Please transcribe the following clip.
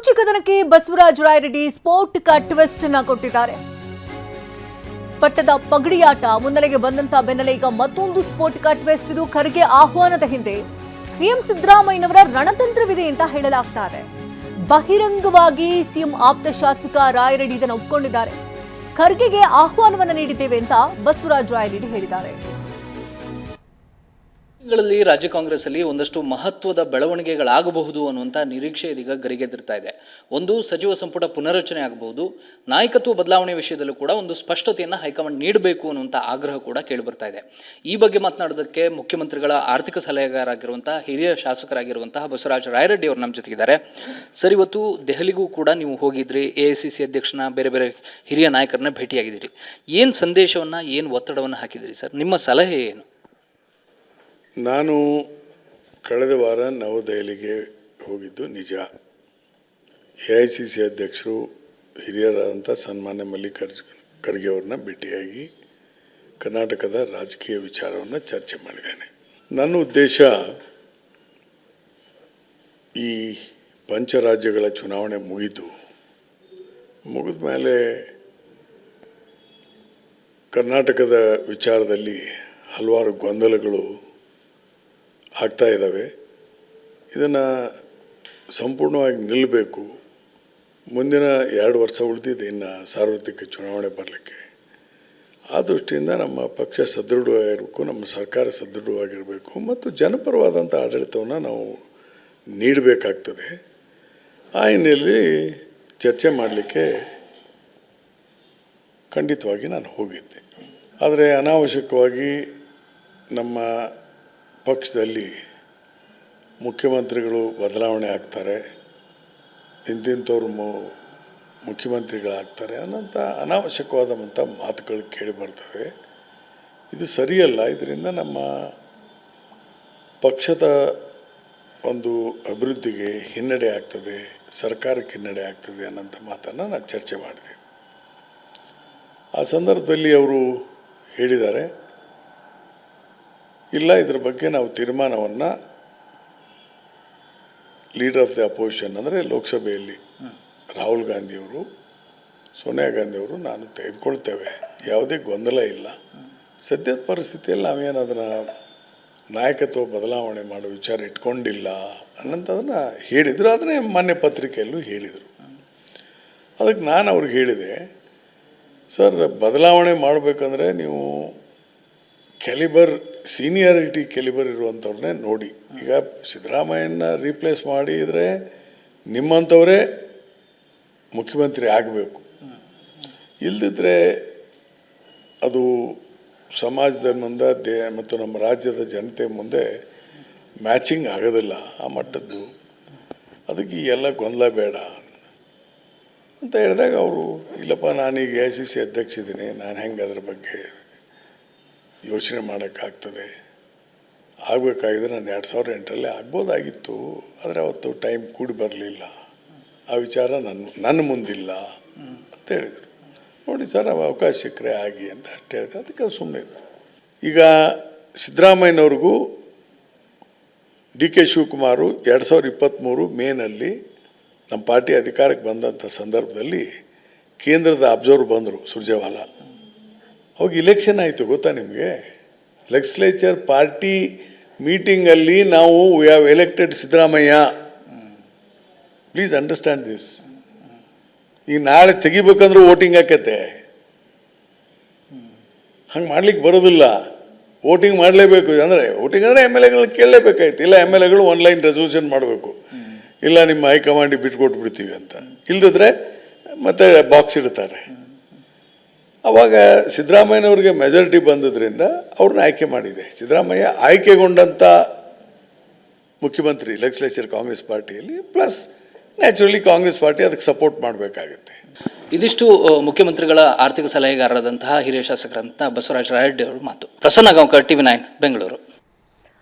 ದೋರ್ಚಿ ಕದನಕ್ಕೆ ಬಸವರಾಜ ರಾಯರೆಡ್ಡಿ ಸ್ಫೋಟಕ ಟ್ವಿಸ್ಟ್ ಅನ್ನು ಕೊಟ್ಟಿದ್ದಾರೆ. ಪಟ್ಟದ ಪಗಡಿಯಾಟ ಮುನ್ನೆಲೆಗೆ ಬಂದಂತ ಬೆನ್ನಲ್ಲೇ ಈಗ ಮತ್ತೊಂದು ಸ್ಫೋಟಕ ಟ್ವಿಸ್ಟ್. ಇದು ಖರ್ಗೆ ಆಹ್ವಾನದ ಹಿಂದೆ ಸಿಎಂ ಸಿದ್ದರಾಮಯ್ಯನವರ ರಣತಂತ್ರವಿದೆ ಅಂತ ಹೇಳಲಾಗ್ತಾ ಇದೆ. ಬಹಿರಂಗವಾಗಿ ಸಿಎಂ ಆಪ್ತ ಶಾಸಕ ರಾಯರೆಡ್ಡಿ ಇದನ್ನು ಒಪ್ಪಿಕೊಂಡಿದ್ದಾರೆ. ಖರ್ಗೆಗೆ ಆಹ್ವಾನವನ್ನು ನೀಡಿದ್ದೇವೆ ಅಂತ ಬಸವರಾಜ ರಾಯರೆಡ್ಡಿ ಹೇಳಿದ್ದಾರೆ. ಗಳಲ್ಲಿ ರಾಜ್ಯ ಕಾಂಗ್ರೆಸ್ ಅಲ್ಲಿ ಒಂದಷ್ಟು ಮಹತ್ವದ ಬೆಳವಣಿಗೆಗಳಾಗಬಹುದು ಅನ್ನುವಂಥ ನಿರೀಕ್ಷೆ ಇದೀಗ ಗರಿಗೆದರ್ತಾ ಇದೆ. ಒಂದು, ಸಚಿವ ಸಂಪುಟ ಪುನರಚನೆ ಆಗಬಹುದು. ನಾಯಕತ್ವ ಬದಲಾವಣೆ ವಿಷಯದಲ್ಲೂ ಕೂಡ ಒಂದು ಸ್ಪಷ್ಟತೆಯನ್ನು ಹೈಕಮಾಂಡ್ ನೀಡಬೇಕು ಅನ್ನುವಂಥ ಆಗ್ರಹ ಕೂಡ ಕೇಳಿಬರ್ತಾ ಇದೆ. ಈ ಬಗ್ಗೆ ಮಾತನಾಡೋದಕ್ಕೆ ಮುಖ್ಯಮಂತ್ರಿಗಳ ಆರ್ಥಿಕ ಸಲಹೆಗಾರರಾಗಿರುವಂತಹ ಹಿರಿಯ ಶಾಸಕರಾಗಿರುವಂತಹ ಬಸವರಾಜ ರಾಯರೆಡ್ಡಿ ಅವರು ನಮ್ಮ ಜೊತೆಗಿದ್ದಾರೆ. ಸರ್, ಇವತ್ತು ದೆಹಲಿಗೂ ಕೂಡ ನೀವು ಹೋಗಿದ್ರಿ, AICC ಅಧ್ಯಕ್ಷನ ಬೇರೆ ಬೇರೆ ಹಿರಿಯ ನಾಯಕರನ್ನ ಭೇಟಿಯಾಗಿದ್ದೀರಿ. ಏನು ಸಂದೇಶವನ್ನು, ಏನು ಒತ್ತಡವನ್ನು ಹಾಕಿದಿರಿ ಸರ್? ನಿಮ್ಮ ಸಲಹೆ ಏನು? ನಾನು ಕಳೆದ ವಾರ ನವದೆಹಲಿಗೆ ಹೋಗಿದ್ದು ನಿಜ. AICC ಅಧ್ಯಕ್ಷರು ಹಿರಿಯರಾದಂಥ ಸನ್ಮಾನ್ಯ ಮಲ್ಲಿಕಾರ್ಜುನ ಖರ್ಗೆ ಅವ್ರನ್ನ ಭೇಟಿಯಾಗಿ ಕರ್ನಾಟಕದ ರಾಜಕೀಯ ವಿಚಾರವನ್ನು ಚರ್ಚೆ ಮಾಡಿದ್ದೇನೆ. ನನ್ನ ಉದ್ದೇಶ ಈ ಪಂಚರಾಜ್ಯಗಳ ಚುನಾವಣೆ ಮುಗಿದ ಮೇಲೆ ಕರ್ನಾಟಕದ ವಿಚಾರದಲ್ಲಿ ಹಲವಾರು ಗೊಂದಲಗಳು ಆಗ್ತಾ ಇದ್ದಾವೆ. ಇದನ್ನು ಸಂಪೂರ್ಣವಾಗಿ ನಿಲ್ಲಬೇಕು. ಮುಂದಿನ 2 ವರ್ಷ ಉಳಿದಿದೆ ಇನ್ನು ಸಾರ್ವತ್ರಿಕ ಚುನಾವಣೆ ಬರಲಿಕ್ಕೆ. ಆ ದೃಷ್ಟಿಯಿಂದ ನಮ್ಮ ಪಕ್ಷ ಸದೃಢವಾಗಿರಬೇಕು, ನಮ್ಮ ಸರ್ಕಾರ ಸದೃಢವಾಗಿರಬೇಕು ಮತ್ತು ಜನಪರವಾದಂಥ ಆಡಳಿತವನ್ನು ನಾವು ನೀಡಬೇಕಾಗ್ತದೆ. ಆ ಹಿನ್ನೆಲೆಯಲ್ಲಿ ಚರ್ಚೆ ಮಾಡಲಿಕ್ಕೆ ಖಂಡಿತವಾಗಿ ನಾನು ಹೋಗಿದ್ದೆ. ಆದರೆ ಅನಾವಶ್ಯಕವಾಗಿ ನಮ್ಮ ಪಕ್ಷದಲ್ಲಿ ಮುಖ್ಯಮಂತ್ರಿಗಳು ಬದಲಾವಣೆ ಆಗ್ತಾರೆ, ಇಂತಿಂಥವ್ರು ಮುಖ್ಯಮಂತ್ರಿಗಳಾಗ್ತಾರೆ ಅನ್ನೋಂಥ ಅನಾವಶ್ಯಕವಾದಂಥ ಮಾತುಗಳು ಕೇಳಿ ಬರ್ತವೆ. ಇದು ಸರಿಯಲ್ಲ. ಇದರಿಂದ ನಮ್ಮ ಪಕ್ಷದ ಒಂದು ಅಭಿವೃದ್ಧಿಗೆ ಹಿನ್ನಡೆ ಆಗ್ತದೆ, ಸರ್ಕಾರಕ್ಕೆ ಹಿನ್ನಡೆ ಆಗ್ತದೆ ಅನ್ನೋಂಥ ಮಾತನ್ನು ನಾನು ಚರ್ಚೆ ಮಾಡಿದೆ. ಆ ಸಂದರ್ಭದಲ್ಲಿ ಅವರು ಹೇಳಿದ್ದಾರೆ, ಇಲ್ಲ, ಇದರ ಬಗ್ಗೆ ನಾವು ತೀರ್ಮಾನವನ್ನು ಲೀಡರ್ ಆಫ್ ದಿ ಅಪೋಸಿಷನ್ ಅಂದರೆ ಲೋಕಸಭೆಯಲ್ಲಿ ರಾಹುಲ್ ಗಾಂಧಿಯವರು, ಸೋನಿಯಾ ಗಾಂಧಿಯವರು ನಾನು ತೆಗೆದುಕೊಳ್ತೇವೆ, ಯಾವುದೇ ಗೊಂದಲ ಇಲ್ಲ. ಸದ್ಯದ ಪರಿಸ್ಥಿತಿಯಲ್ಲಿ ನಾವೇನು ಅದನ್ನು ನಾಯಕತ್ವ ಬದಲಾವಣೆ ಮಾಡೋ ವಿಚಾರ ಇಟ್ಕೊಂಡಿಲ್ಲ ಅನ್ನೋಂಥದನ್ನು ಹೇಳಿದರು. ಅದನ್ನೇ ಮಾನ್ಯ ಪತ್ರಿಕೆಯಲ್ಲೂ ಹೇಳಿದರು. ಅದಕ್ಕೆ ನಾನು ಅವ್ರಿಗೆ ಹೇಳಿದೆ, ಸರ್, ಬದಲಾವಣೆ ಮಾಡಬೇಕಂದ್ರೆ ನೀವು ಸೀನಿಯಾರಿಟಿ ಕೆಲಿಬರ್ ಇರುವಂಥವ್ರನ್ನೇ ನೋಡಿ. ಈಗ ಸಿದ್ದರಾಮಯ್ಯನ ರೀಪ್ಲೇಸ್ ಮಾಡಿದರೆ ನಿಮ್ಮಂಥವರೇ ಮುಖ್ಯಮಂತ್ರಿ ಆಗಬೇಕು. ಇಲ್ಲದಿದ್ದರೆ ಅದು ಸಮಾಜದ ಮುಂದೆ ಮತ್ತು ನಮ್ಮ ರಾಜ್ಯದ ಜನತೆ ಮುಂದೆ ಮ್ಯಾಚಿಂಗ್ ಆಗೋದಿಲ್ಲ ಆ ಮಟ್ಟದ್ದು. ಅದಕ್ಕೆ ಈ ಎಲ್ಲ ಗೊಂದಲ ಬೇಡ ಅಂತ ಹೇಳಿದಾಗ ಅವರು, ಇಲ್ಲಪ್ಪ, ನಾನೀಗ AICC ಅಧ್ಯಕ್ಷ ಇದ್ದೀನಿ, ನಾನು ಹೆಂಗೆ ಅದ್ರ ಬಗ್ಗೆ ಯೋಚನೆ ಮಾಡೋಕ್ಕಾಗ್ತದೆ. ಆಗಬೇಕಾಗಿದ್ರೆ ನಾನು 2008ರಲ್ಲಿ ಆಗ್ಬೋದಾಗಿತ್ತು, ಆದರೆ ಅವತ್ತು ಟೈಮ್ ಕೂಡಿ ಬರಲಿಲ್ಲ, ಆ ವಿಚಾರ ನನ್ನ ಮುಂದಿಲ್ಲ ಅಂತ ಹೇಳಿದರು. ನೋಡಿ ಸರ್, ಅವಕಾಶ ಸಿಕ್ಕರೆ ಆಗಿ ಅಂತ ಅಷ್ಟು ಹೇಳಿದೆ. ಅದಕ್ಕೆ ಸುಮ್ಮನೆ ಇದ್ದರು. ಈಗ ಸಿದ್ದರಾಮಯ್ಯನವ್ರಿಗೂ DK ಶಿವಕುಮಾರು 2023 ಮೇನಲ್ಲಿ ನಮ್ಮ ಪಾರ್ಟಿ ಅಧಿಕಾರಕ್ಕೆ ಬಂದಂಥ ಸಂದರ್ಭದಲ್ಲಿ ಕೇಂದ್ರದ ಅಬ್ಸರ್ವರ್ ಬಂದರು, ಸುರ್ಜೇವಾಲಾ. ಅವಾಗ ಇಲೆಕ್ಷನ್ ಆಯಿತು, ಗೊತ್ತಾ ನಿಮಗೆ? ಲೆಜಿಸ್ಲೇಚರ್ ಪಾರ್ಟಿ ಮೀಟಿಂಗಲ್ಲಿ ನಾವು we have elected Siddaramaiah. Please understand this. ಈಗ ನಾಳೆ ತೆಗಿಬೇಕಂದ್ರೂ ವೋಟಿಂಗ್ ಆಕತ್ತೆ. ಹಂಗೆ ಮಾಡ್ಲಿಕ್ಕೆ ಬರೋದಿಲ್ಲ. ವೋಟಿಂಗ್ ಮಾಡಲೇಬೇಕು. ಅಂದರೆ ವೋಟಿಂಗ್ ಅಂದರೆ MLAಗಳು ಕೇಳಲೇಬೇಕಾಯ್ತು. ಇಲ್ಲ, MLAಗಳು ಆನ್ಲೈನ್ ರೆಸಲ್ಯೂಷನ್ ಮಾಡಬೇಕು, ಇಲ್ಲ ನಿಮ್ಮ ಹೈಕಮಾಂಡಿಗೆ ಬಿಟ್ಕೊಟ್ಬಿಡ್ತೀವಿ ಅಂತ. ಇಲ್ಲದಿದ್ರೆ ಮತ್ತೆ ಬಾಕ್ಸ್ ಇಡ್ತಾರೆ. ಆವಾಗ ಸಿದ್ದರಾಮಯ್ಯನವ್ರಿಗೆ ಮೆಜಾರಿಟಿ ಬಂದದ್ರಿಂದ ಅವ್ರನ್ನ ಆಯ್ಕೆ ಮಾಡಿದೆ. ಸಿದ್ದರಾಮಯ್ಯ ಆಯ್ಕೆಗೊಂಡಂಥ ಮುಖ್ಯಮಂತ್ರಿ ಲೆಜಿಸ್ಲೇಚರ್ ಕಾಂಗ್ರೆಸ್ ಪಾರ್ಟಿಯಲ್ಲಿ, ಪ್ಲಸ್ ನ್ಯಾಚುರಲಿ ಕಾಂಗ್ರೆಸ್ ಪಾರ್ಟಿ ಅದಕ್ಕೆ ಸಪೋರ್ಟ್ ಮಾಡಬೇಕಾಗುತ್ತೆ. ಇದಿಷ್ಟು ಮುಖ್ಯಮಂತ್ರಿಗಳ ಆರ್ಥಿಕ ಸಲಹೆಗಾರರಾದಂತಹ ಹಿರಿಯ ಶಾಸಕರಂತಹ ಬಸವರಾಜ ರಾಯರೆಡ್ಡಿ ಅವರ ಮಾತು. ಪ್ರಸನ್ನ ಗಾಂವ್ಕರ್, TV9 ಬೆಂಗಳೂರು.